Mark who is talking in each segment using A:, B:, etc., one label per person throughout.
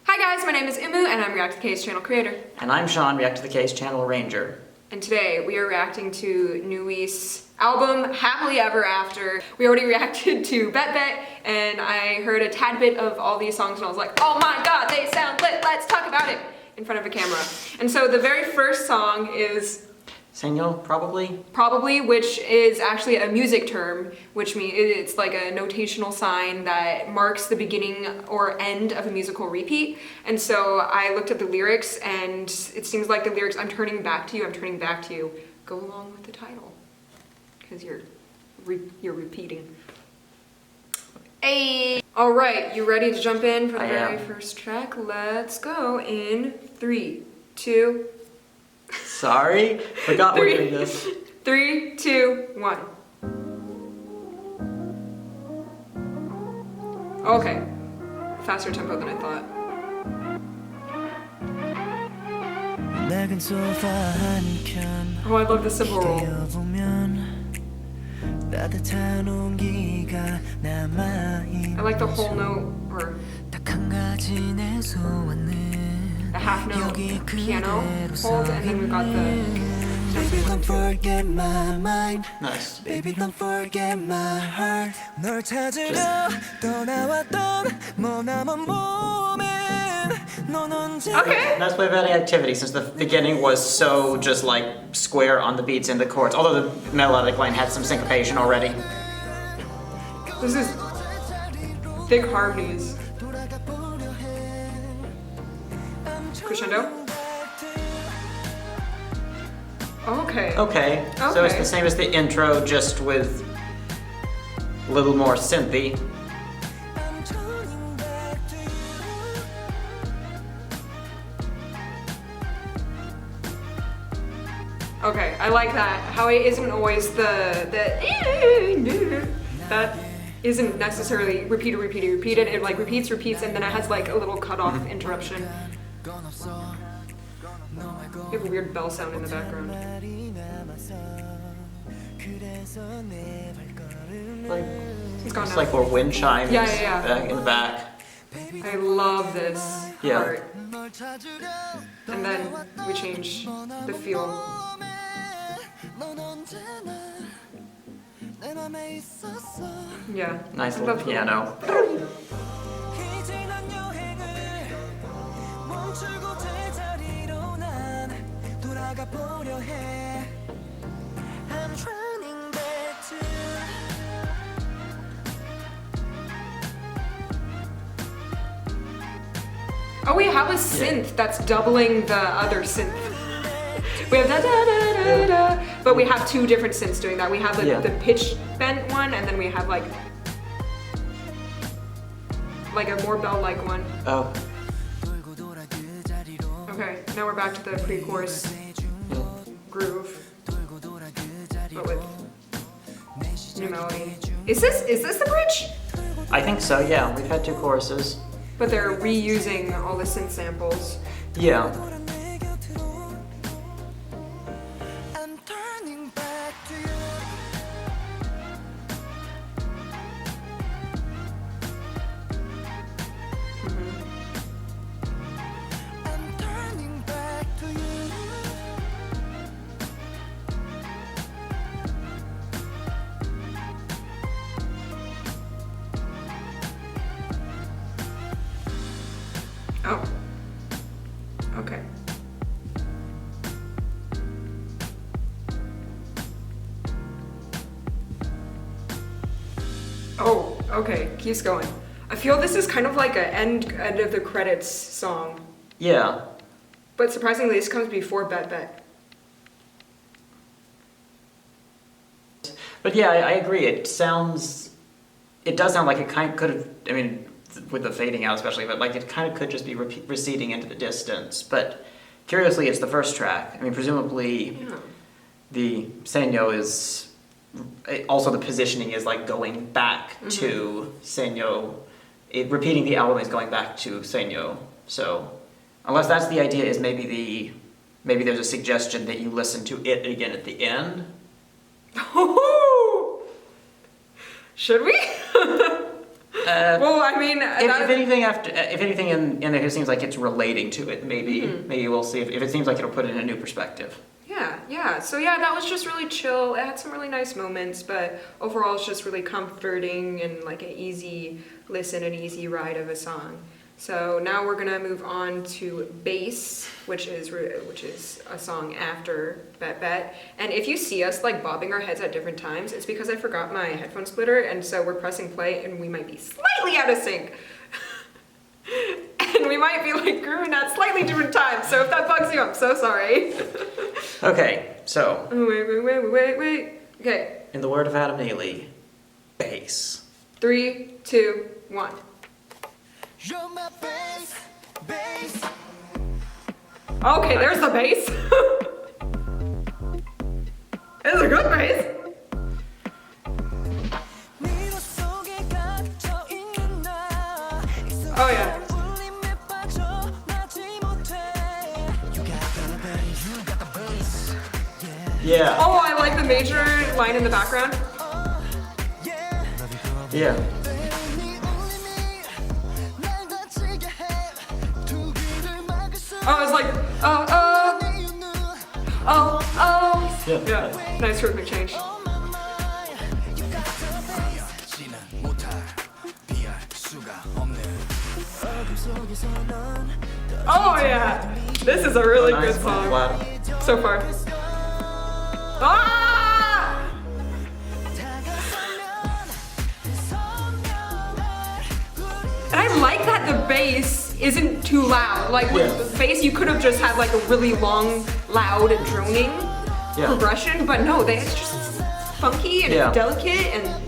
A: Hi guys, my name is Imu and I'm ReacttotheK's channel creator.
B: And I'm Sean, ReacttotheK's channel ranger.
A: And today we are reacting to New EST's album, Happily Ever After. We already reacted to Bet Bet and I heard a tad bit of all these songs and I was like, oh my god, they sound lit, let's talk about it in front of a camera. And so the very first song is
B: Señor, probably?
A: Probably, which is actually a music term, which means it's like a notational sign that marks the beginning or end of a musical repeat. And so I looked at the lyrics and it seems like the lyrics, I'm turning back to you, I'm turning back to you, go along with the title. Because you're repeating. Hey! Alright, you ready to jump in for the very first track? Let's go in 3, 2,
B: Sorry, forgot we're doing this. 3, 2, 1. Okay, faster tempo than I thought. Oh, I love the cymbal roll. I like the whole note, or the half note piano hold, and then we got the
C: Baby, don't forget my mind.
B: Nice.
C: Baby, don't forget my heart. 널 찾으러 떠나왔던 머나먼 몸엔 넌 언제
A: Okay.
B: Nice way of adding activity since the beginning was so just like square on the beats and the chords, although the melodic line had some syncopation already.
A: This is thick harmonies. Crescendo. Okay.
B: Okay, so it's the same as the intro, just with a little more synthy.
A: Okay, I like that. How it isn't always that isn't necessarily repeated. It like repeats, and then it has like a little cut-off interruption. You have a weird bell sound in the background.
B: Like,
A: It's gone
B: it's
A: now.
B: like more wind chimes
A: Yeah.
B: back in the back.
A: I love this part.
C: 널 찾으러
A: And then we change the feel.
C: 넌 언제나 내 맘에 있었어.
A: Yeah.
B: Nice
A: I
B: little
A: love
B: piano.
C: 이제 난 여행을 멈추고 제자리로 난 돌아가 보려 해. I'm running back to
A: Oh, we have a synth that's doubling the other synth. We have da da da da da, but we have two different synths doing that. We have like the pitch bent one, and then we have like a more bell-like one.
B: Oh.
A: Okay, now we're back to the pre-chorus groove, but with new melody. Is this the bridge?
B: I think so, yeah. We've had 2 choruses.
A: But they're reusing all the synth samples.
B: Yeah.
C: I'm turning back to you. I'm turning back to you.
A: Oh. Okay. Oh, okay. Keeps going. I feel this is kind of like a end of the credits song.
B: Yeah.
A: But surprisingly, this comes before Bet Bet.
B: But yeah, I agree. It does sound like it kind of could have, I mean, with the fading out especially, but like it kind of could just be receding into the distance. But curiously, it's the first track. I mean, presumably the Señor is, also the positioning is like going back to Señor. Repeating the album is going back to Señor. So unless that's the idea, is maybe there's a suggestion that you listen to it again at the end.
A: Should we? Well, I mean,
B: If anything in there seems like it's relating to it, maybe we'll see. If it seems like it'll put it in a new perspective.
A: Yeah. So yeah, that was just really chill. It had some really nice moments, but overall it's just really comforting and like an easy listen, an easy ride of a song. So now we're gonna move on to Bass, which is a song after Bet Bet. And if you see us like bobbing our heads at different times, it's because I forgot my headphone splitter, and so we're pressing play and we might be slightly out of sync. And we might be like grooving at slightly different times. So if that bugs you, I'm so sorry.
B: Okay, so.
A: Wait. Okay.
B: In the word of Adam Neely, bass.
A: 3, 2, 1.
C: You're my bass, bass.
A: Okay, there's the bass. It's a good bass. Oh yeah.
B: Yeah.
A: Oh, I like the major line in the background.
B: Yeah.
A: Oh, it's like, oh. Yeah, nice rhythmic change. Oh yeah, this is a really good song so far. Ah! And I like that the bass isn't too loud. Like with the bass, you could have just had like a really long, loud, droning progression, but no, it's just funky and delicate and.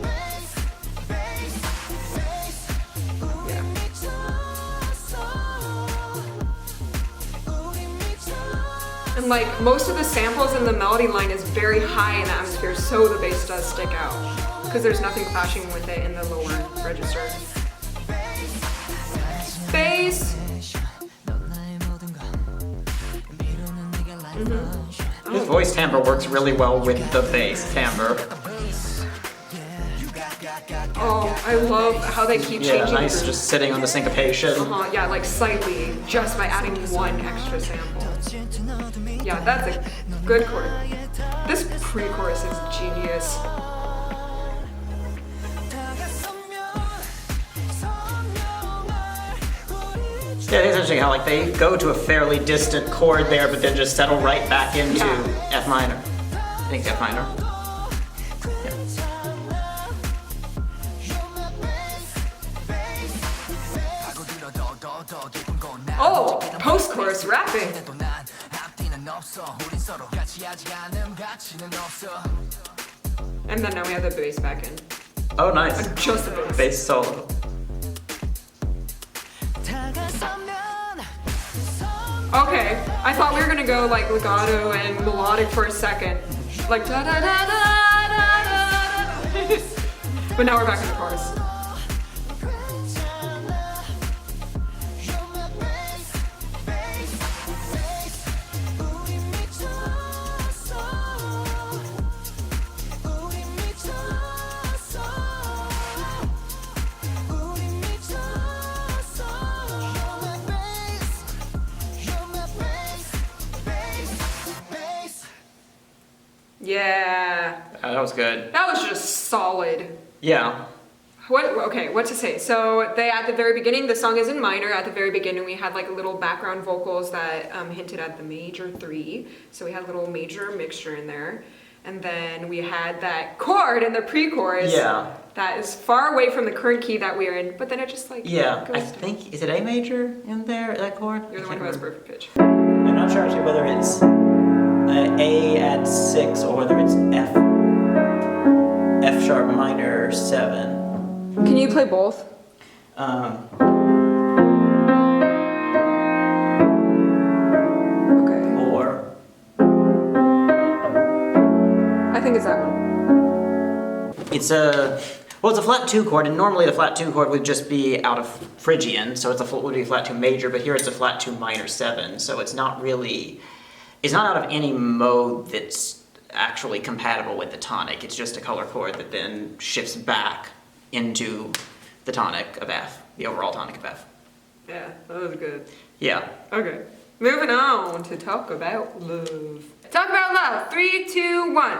A: And like most of the samples in the melody line is very high in the atmosphere, so the bass does stick out because there's nothing clashing with it in the lower register. Bass.
B: His voice timbre works really well with the bass timbre.
A: Oh, I love how they keep changing.
B: Yeah, nice, just sitting on the syncopation.
A: Yeah, like slightly, just by adding one extra sample. Yeah, that's a good chord. This pre-chorus is genius.
B: Yeah, it's interesting how like they go to a fairly distant chord there, but then just settle right back into F minor. I think F minor.
A: Oh, post-chorus rapping. And then now we have the bass back in.
B: Oh, nice.
A: Just the bass.
B: Bass solo.
A: Okay, I thought we were gonna go like legato and melodic for a second. Like da da da da da da. But now we're back in the chorus. Yeah.
B: That was good.
A: That was just solid.
B: Yeah.
A: What to say? So at the very beginning, the song is in minor. At the very beginning, we had like little background vocals that hinted at the major 3. So we had a little major mixture in there. And then we had that chord in the pre-chorus.
B: Yeah.
A: That is far away from the current key that we're in, but then it just like
B: I
A: goes
B: think, is it A major in there, that chord?
A: You're the one who has perfect pitch.
B: I'm not sure actually whether it's A at 6 or whether it's F sharp minor 7.
A: Can you play both? Okay.
B: Or
A: I think it's that one.
B: it's a flat 2 chord, and normally the flat 2 chord would just be out of Phrygian, so would be flat 2 major, but here it's a flat 2 minor 7, so it's not out of any mode that's actually compatible with the tonic. It's just a color chord that then shifts back into the tonic of F, the overall tonic of F.
A: Yeah, that was good.
B: Yeah.
A: Okay, moving on to talk about love. Talk about love. 3, 2, 1.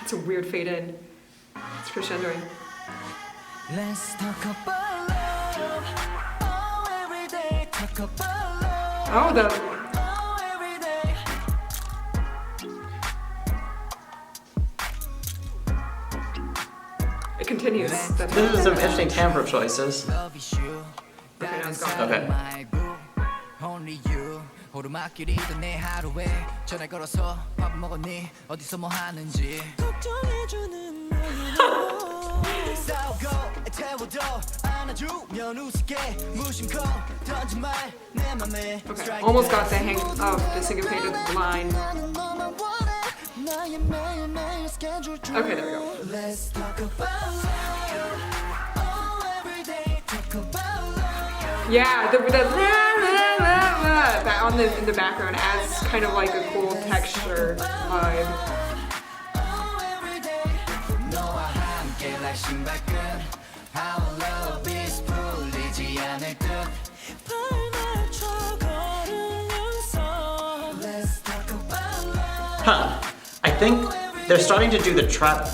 A: That's a weird fade in. It's crescendoing.
C: Let's talk about love. Oh, every day. Talk about love.
A: Oh, the
C: Oh, every day.
A: it continues. That's
B: This is some interesting timbre choices.
C: Love is you.
A: Okay, now it's gone.
B: Okay.
C: Only you. 오르막길이던 내 하루에 전화 걸어서 밥 먹었니 어디서 뭐 하는지 걱정해주는 너의 싸우고 태워도 안아주면 우습게 무심코 던진 말내 맘에
A: Okay, almost got the hang of the syncopated line. Okay, there we go.
C: Let's talk about love. Oh, every day talk about love.
A: Yeah, the that on in the background adds kind of like a cool texture vibe.
C: Oh, every day 너와 함께 like 신발끈 How love is 풀리지 않을 듯 발맞춰 걸으면서 Let's talk about love.
B: Huh. I think they're starting to do the trap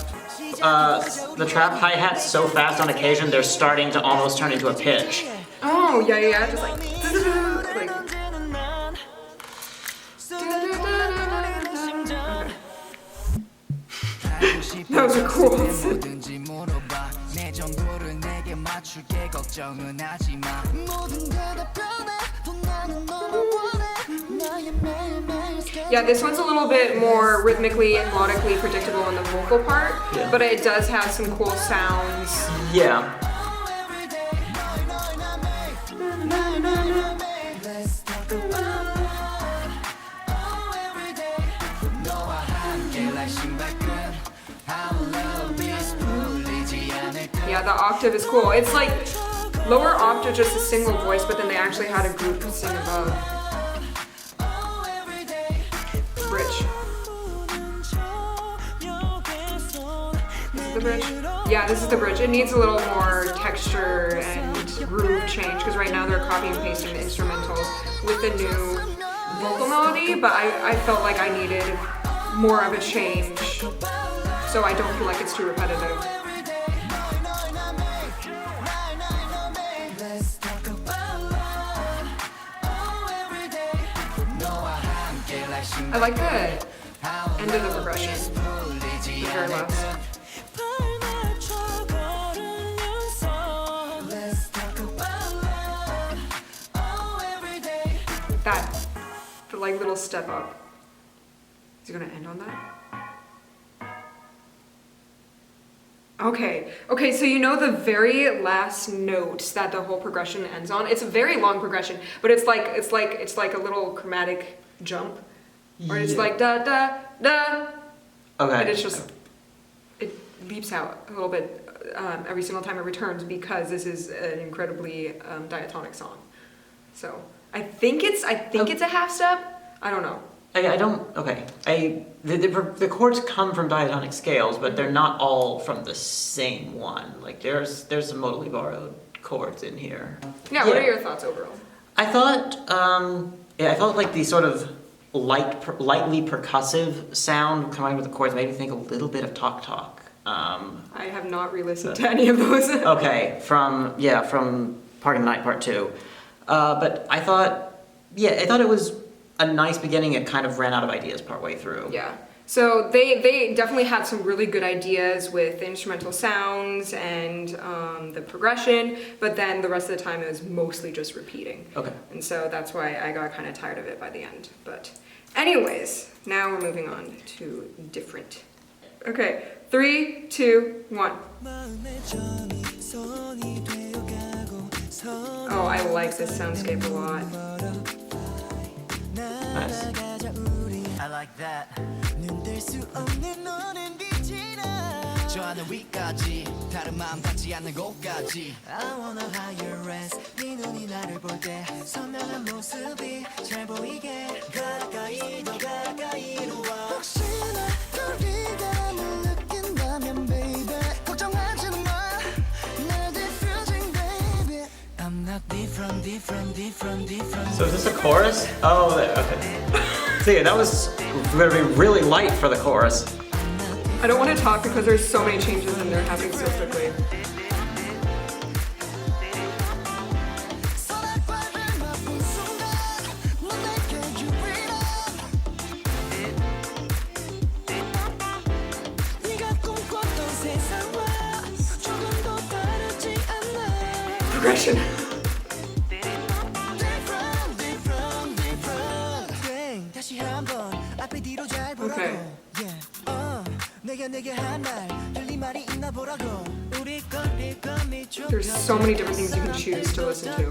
B: hi-hat so fast on occasion, they're starting to almost turn into a pitch.
A: Oh, yeah, yeah, just like that was cool.
C: 뭐든지 물어봐 내 정보를 내게 맞출게 걱정은 하지 마 모든 대답변해 또 나는 너만 원해 나의 매일매일
A: Yeah, this one's a little bit more rhythmically and melodically predictable in the vocal part,
B: Yeah.
A: but it does have some cool sounds.
B: Yeah.
C: Let's talk about love. Oh, every day 너와 함께 like 신발끈 How love is 풀리지 않을 듯
A: Yeah, the octave is cool. It's like lower octave, just a single voice, but then they actually had a group sing above. Bridge. This is the bridge? Yeah, this is the bridge. It needs a little more texture and groove change because right now they're copying and pasting the instrumentals with the new vocal melody, but I felt like I needed more of a change so I don't feel like it's too repetitive.
C: Let's talk about love. Oh, every day 너와 함께 like
A: I like the
C: How
A: end of the progression,
C: 풀리지
A: the very
C: 않을
A: last.
C: 발맞춰 걸으면서 Let's talk about love. Oh, every day
A: That, the like little step up. Is he gonna end on that? Okay, so you know the very last note that the whole progression ends on? It's a very long progression, but it's like a little chromatic jump. Or it's
B: Yeah.
A: like da da da.
B: Okay.
A: And it's just, it leaps out a little bit every single time it returns because this is an incredibly diatonic song. So I think it's a half step. I don't know.
B: I don't. Okay. The chords come from diatonic scales, but they're not all from the same one. Like there's some modally borrowed chords in here.
A: Yeah. What are your thoughts overall?
B: I thought. I felt like the sort of lightly percussive sound combined with the chords made me think a little bit of Talk Talk.
A: I have not re-listened to any of those.
B: Okay. From Party of the Night Part 2. But I thought it was a nice beginning. It kind of ran out of ideas partway through.
A: Yeah. So they definitely had some really good ideas with the instrumental sounds and the progression, but then the rest of the time it was mostly just repeating.
B: Okay.
A: And so that's why I got kind of tired of it by the end. But anyways, now we're moving on to different. Okay, 3, 2, 1. Oh, I like this soundscape a lot.
B: Nice.
C: I like that 저 하늘 위까지 다른 마음 닿지 않는 곳까지 I wanna higher res 네 눈이 나를 볼 때 선명한 모습이 잘 보이게 가까이 더 가까이로 와 혹시나 거리감을 느낀다면 baby 걱정하지 마 날 diffusing baby I'm not different different different different
B: So is this a chorus? Oh, okay. So yeah, that was going to be really light for the chorus.
A: I don't want to talk because there's so many changes and they're happening so quickly. Progression. Okay. There's so many different things you can choose to listen to.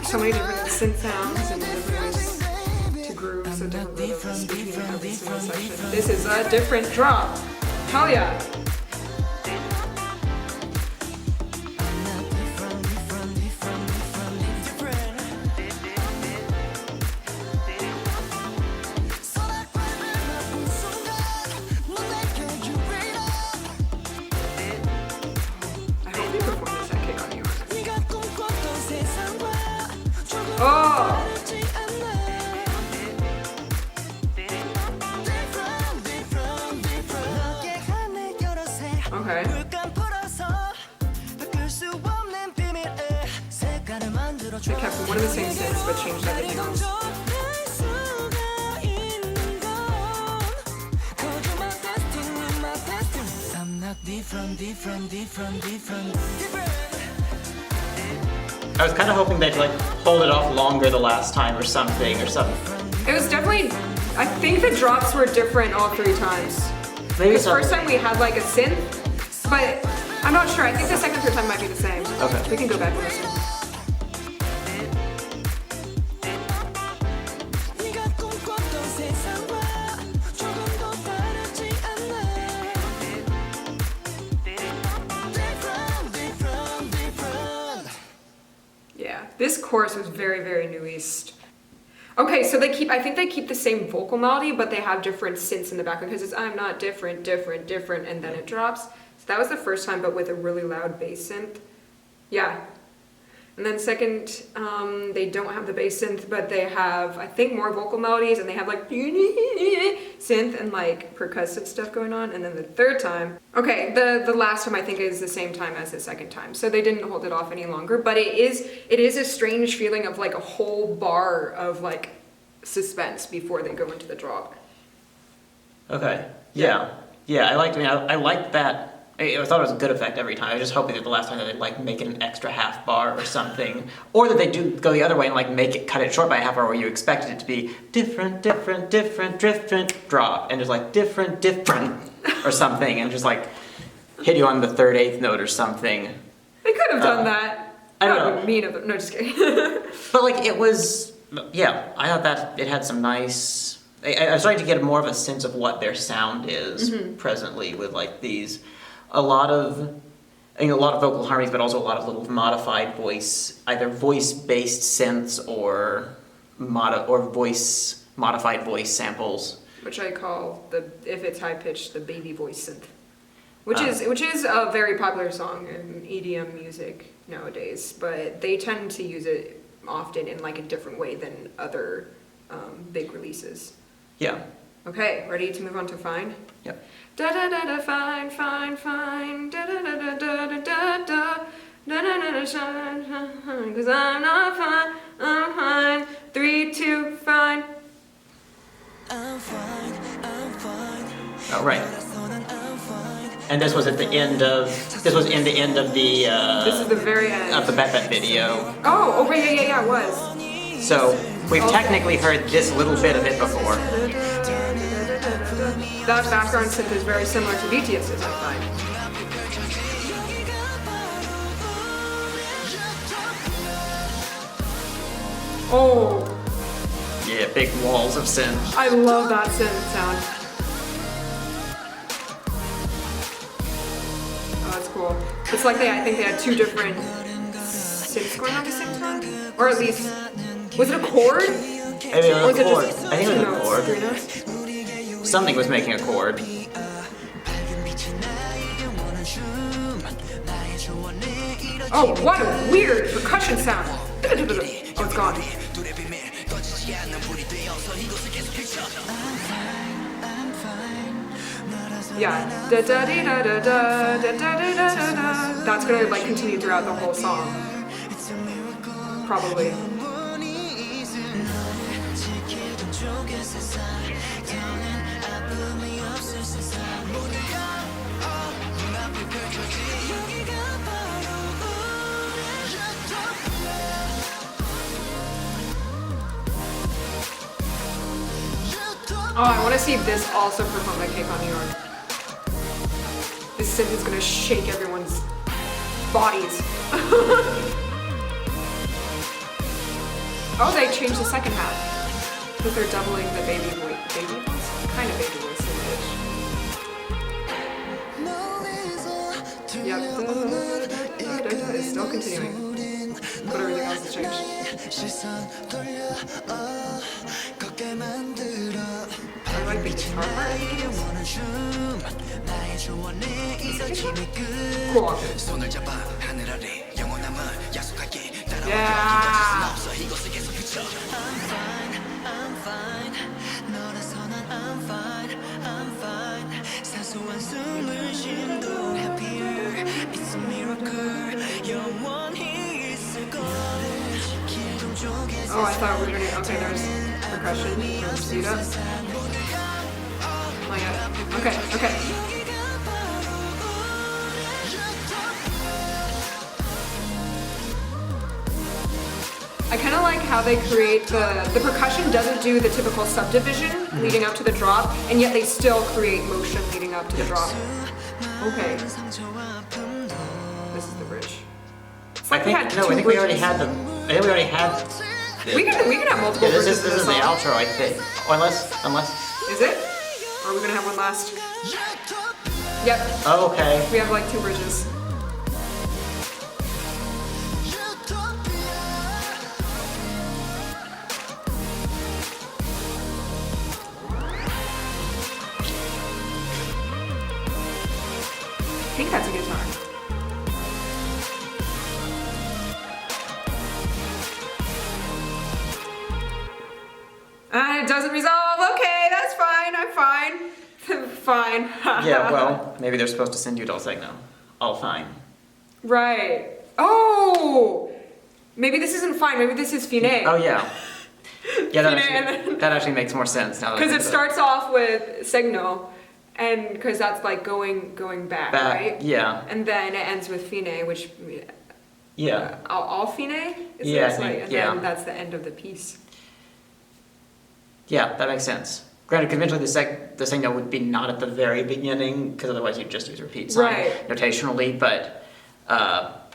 A: So many different synth sounds and different ways to groove, so different rhythms between every single section. This is a different drop. Hell yeah. I hope they perform this at Kick on You. Oh! Okay. They kept one of the same synths but changed everything else.
B: I was kind of hoping they'd like hold it off longer the last time or something.
A: It was definitely, I think the drops were different all 3 times.
B: Maybe
A: The first time we had like a synth, but I'm not sure. I think the second, third time might be the same.
B: Okay.
A: We can go back and listen. Yeah, this chorus was very, very New East. Okay, so I think they keep the same vocal melody, but they have different synths in the background because it's I'm not different, different, different, and then it drops. So that was the first time, but with a really loud bass synth. Yeah. And then second, they don't have the bass synth, but they have, I think, more vocal melodies, and they have like synth and like percussive stuff going on. And then the third time, okay, the last time I think is the same time as the second time, so they didn't hold it off any longer. But it is a strange feeling of like a whole bar of like suspense before they go into the drop.
B: Okay. Yeah. I liked that. I thought it was a good effect every time. I was just hoping that the last time that they'd like make it an extra half bar or something, or that they do go the other way and like cut it short by a half hour where you expected it to be different, different, different, different, drop, and just like different, different, or something, and just like hit you on the third, eighth note or something.
A: They could have done that.
B: I don't
A: That would
B: know.
A: be mean of them. No, just kidding.
B: But like it was, yeah, I thought that it had some nice. I'm starting to get more of a sense of what their sound is presently with like these. A lot of vocal harmonies, but also a lot of little modified voice, either voice-based synths or modified voice samples.
A: Which I call if it's high pitched, the baby voice synth, which is a very popular song in EDM music nowadays. But they tend to use it often in like a different way than other big releases.
B: Yeah.
A: Okay, ready to move on to Fine?
B: Yep.
A: Da da da da fine, fine, fine. Da da da da da da da da. Da da da da shine, shine. 'Cause I'm not fine, I'm fine. 3, 2, fine.
C: I'm fine, I'm fine.
B: Oh, right. And this was at the end of. This was in the end of the.
A: This is the very end.
B: Of the Bet video.
A: Oh, right, yeah, it was.
B: So we've technically heard this little bit of it before.
A: That background synth is very similar to BTS's, I find. Oh,
B: Yeah, big walls of synth.
A: I love that synth sound. Oh, that's cool. It's like I think they had two different synths going on at the same time, or at least was it a chord?
B: Maybe it
A: Or
B: was
A: was
B: a
A: it
B: chord.
A: just
B: I think it
A: two
B: was a
A: notes,
B: chord.
A: three notes?
B: Something was making a chord.
A: Oh, what a weird percussion sound. Oh, it's gone. Yeah. Da da dee da da da da da da da da da. That's gonna like continue throughout the whole song. Probably. Oh, I want to see this also performed by K-pop New York. This synth is gonna shake everyone's bodies. Oh, they changed the second half. Because they're doubling the baby voice. Baby voice? Kind of baby voice in it. Yep. It's still continuing. But everything else has changed. I like the guitar part. Cool. Yeah. Oh, I thought we were gonna. Okay, there's percussion. Speed up. Oh my god. Okay. I kind of like how they create the percussion doesn't do the typical subdivision leading up to the drop, and yet they still create motion leading up to the drop. Okay. This is the bridge. It's like
B: I think we already had the. I think we already had.
A: We can have multiple
B: Yeah,
A: bridges.
B: this is the outro, I think. Or unless.
A: Is it? Or are we gonna have one last? Yep.
B: Oh, okay.
A: We have like two bridges. I think that's a guitar. And it doesn't resolve. Okay, that's fine. I'm fine. Fine.
B: Yeah, well, maybe they're supposed to send you DoTheMusicyThing. All fine.
A: Right. Oh! Maybe this isn't fine. Maybe this is fine.
B: Oh, yeah. Yeah,
A: Fine.
B: that actually makes more sense now.
A: Because it starts off with signal, and because that's like going back, right?
B: Yeah.
A: And then it ends with fine, which
B: Yeah.
A: all fine. Is
B: Yeah,
A: this
B: I think-
A: and
B: yeah.
A: then that's the end of the piece.
B: Yeah, that makes sense. Granted, conventionally the signal would be not at the very beginning, because otherwise you'd just use repeat sign
A: Right.
B: notationally, but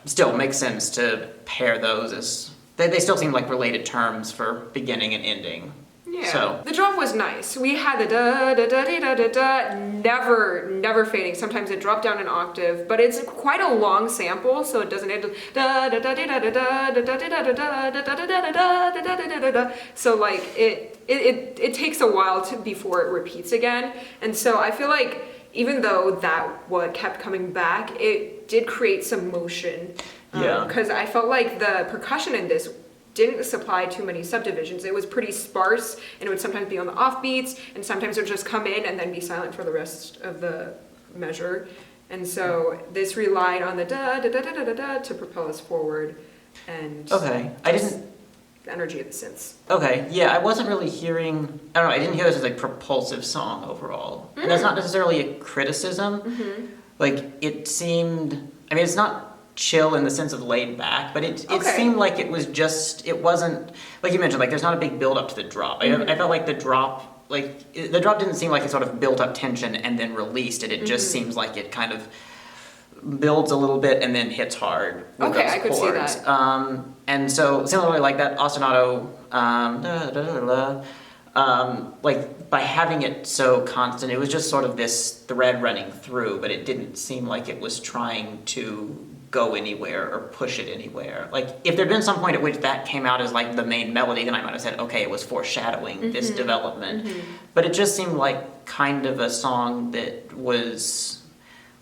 B: still makes sense to pair those as... They still seem like related terms for beginning and ending.
A: Yeah.
B: So,
A: The drop was nice. We had the da da da da da da, never fading. Sometimes it dropped down an octave, but it's quite a long sample, so it doesn't end da da da da da da da da da da da da da da da da da da. So like it takes a while before it repeats again, and so I feel like even though that what kept coming back, it did create some motion.
B: Yeah.
A: Because I felt like the percussion in this didn't supply too many subdivisions. It was pretty sparse, and it would sometimes be on the offbeats, and sometimes it would just come in and then be silent for the rest of the measure. And so this relied on the da da da da da da da to propel us forward, and
B: okay.
A: the energy of the synths.
B: Okay, yeah, I wasn't really hearing... I don't know, I didn't hear this as a propulsive song overall. And that's not necessarily a criticism. Like, it seemed... I mean, it's not chill in the sense of laid back, but it seemed like it was just... It wasn't... Like you mentioned, like, there's not a big build up to the drop. I felt like the drop the drop didn't seem like it sort of built up tension and then released it. It just seems like it kind of builds a little bit and then hits hard with
A: Okay,
B: those
A: I could see
B: chords.
A: that.
B: And so similarly like that ostinato, like by having it so constant, it was just sort of this thread running through, but it didn't seem like it was trying to go anywhere or push it anywhere. Like if there'd been some point at which that came out as like the main melody, then I might have said, okay, it was foreshadowing this development. But it just seemed like kind of a song that was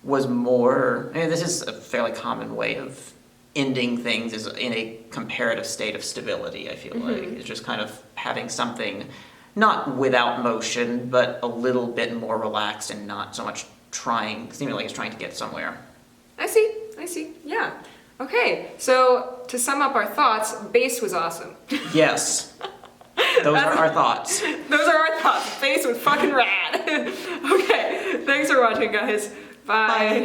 B: more, I mean, this is a fairly common way of ending things, is in a comparative state of stability, I feel like. It's just kind of having something not without motion, but a little bit more relaxed and not so much seeming like it's trying to get somewhere.
A: I see, yeah. Okay, so to sum up our thoughts, bass was awesome.
B: Yes. Those are our thoughts.
A: Those are our thoughts. Bass was fucking rad. Okay, thanks for watching, guys. Bye.